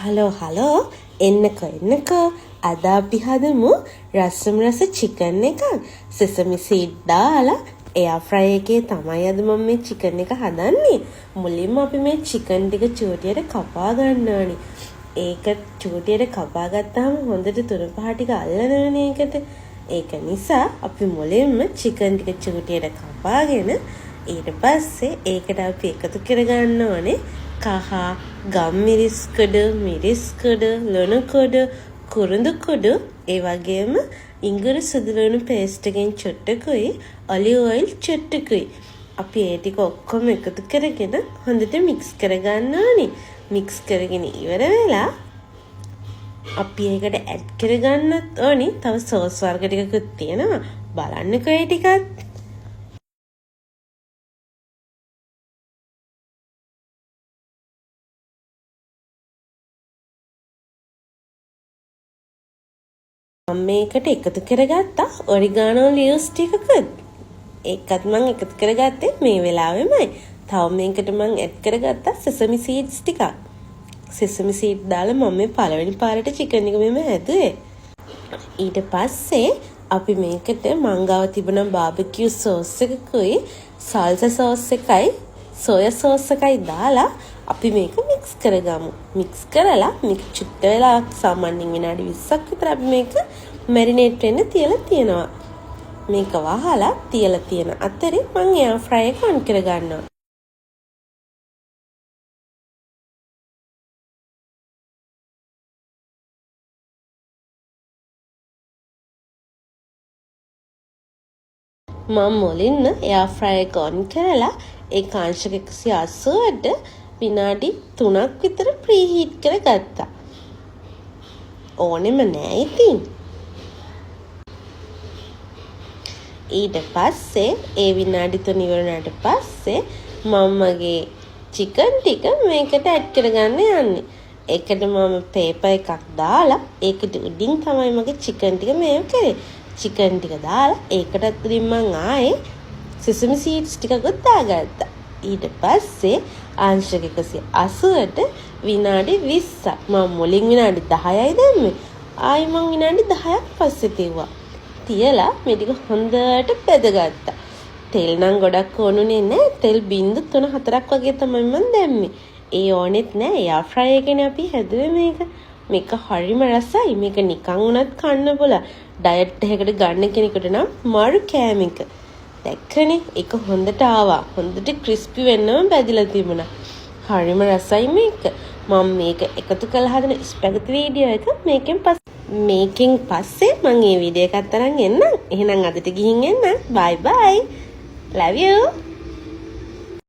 Hello එන්නකෝ අද අපි හදමු රසම් රස චිකන් එකක් සෙසමි සීඩ් දාලා එයා ෆ්‍රයි එකේ තමයි අද මම මේ චිකන් එක හදන්නේ. මුලින්ම අපි මේ චිකන් ටික චූටියට කපා ගන්නවානේ. ඒක චූටියට කපා ගත්තාම හොඳට තුන පහ ටික අල්ලනවනේ ඒකට. ඒක නිසා අපි මුලින්ම චිකන් ටික චූටියට කපාගෙන ඊට පස්සේ ඒකට අපි එකතු කරගන්න ඕනේ කහ, ගම්මිරිස් කුඩු, මිරිස් කුඩු, ලුණු කුඩු, කුරුඳු කුඩු, ඒ වගේම ඉඟුරු සුදු ලුණු පේස්ට් එකෙන් චුට්ටකුයි, ඔලිව් ඔයිල් චුට්ටකුයි. අපි ඒ ටික ඔක්කොම එකතු කරගෙන හොඳට මික්ස් කරගන්න ඕනේ. මික්ස් කරගෙන ඉවර වෙලා අපි ඒකට ඇඩ් කරගන්නත් ඕනේ තව සෝස් වර්ග ටිකකුත් තියෙනවා. බලන්නකෝ ඒ ටිකත්. මම මේකට එකතු කරගත්තා ඔරිගානෝ ලීව්ස් ටිකකුත්. ඒකත් මම එකතු කරගත්තේ මේ වෙලාවෙමයි. තව මේකට මම ඇඩ් කරගත්තා සෙසමි සීඩ්ස් ටිකක්. සෙසමි සීඩ් දාලා මම මේ පළවෙනි පාරට චිකන් එක මෙහෙම හැදුවේ. ඊට පස්සේ අපි මේකට මංගාව තිබුණ බාබකියු සෝස් එකකුයි, සල්සා සෝස් එකයි, සෝයා සෝස් එකයි දාලා අපි මේක මික්ස් කරගමු. මික්ස් කරලා මේක චුට්ට වෙලා සාමාන්‍යයෙන් විනාඩි 20ක් විතර අපි මේක මැරිනේට් වෙන්න තියලා තියෙනවා. මේක වහලා තියලා තියෙන අතරේ මම එයා ෆ්‍රයි එක ඔන් කරගන්නවා. මම මුලින්ම එයා ෆ්‍රයි එක ඔන් කරලා ඒ කාංශක 180ට විනාඩි 3ක් විතර ප්‍රීහීට් කරගත්තා. ඕනෙම නෑ ඉතින්. ඊට පස්සේ ඒ විනාඩි 3 ඉවරනාට පස්සේ මම මගේ චිකන් ටික මේකට ඇඩ් කරගන්න යන්නේ. ඒකට මම පේපර් එකක් දාලා ඒකට උඩින් තමයි මගේ චිකන් ටික මේව කරේ. චිකන් ටික දාලා ඒකටත් උඩින් මම ආයේ සෙසමි සීඩ්ස් ටිකකුත් දාගත්තා. ඊට පස්සේ අංශක 180ට විනාඩි 20ක් මම මුලින් විනාඩි 10යි දැම්මේ. ආයි මම විනාඩි 10ක් පස්සේ තියුවා. තියලා මේ ටික හොඳට බෙදගත්තා. තෙල් නම් ගොඩක් ඕනුනේ නැහැ. තෙල් බිංදු 3-4ක් වගේ තමයි මම දැම්මේ. ඒ ඕනෙත් නැහැ. එයා ෆ්‍රයි එකනේ අපි හැදුවේ මේක. මේක හරිම රසයි. මේක නිකන් උනත් කන්න පුළුවන්. ඩයට් එකකට ගන්න කෙනෙකුට නම් මාරු කෑම එක. දැක්කනේ ඒක හොඳට ආවා. හොඳට ක්‍රිස්පි වෙන්නම බැදිලා තිබුණා. හරිම රසයි මේක. මම මේක එකතු කරලා හදන ස්පැගටි වීඩියෝ එක මේකෙන් පස්සේ මම මේ වීඩියෝ එකත් අරන් එන්නම්. එහෙනම් අදට ගිහින් එන්න. bye bye. love you.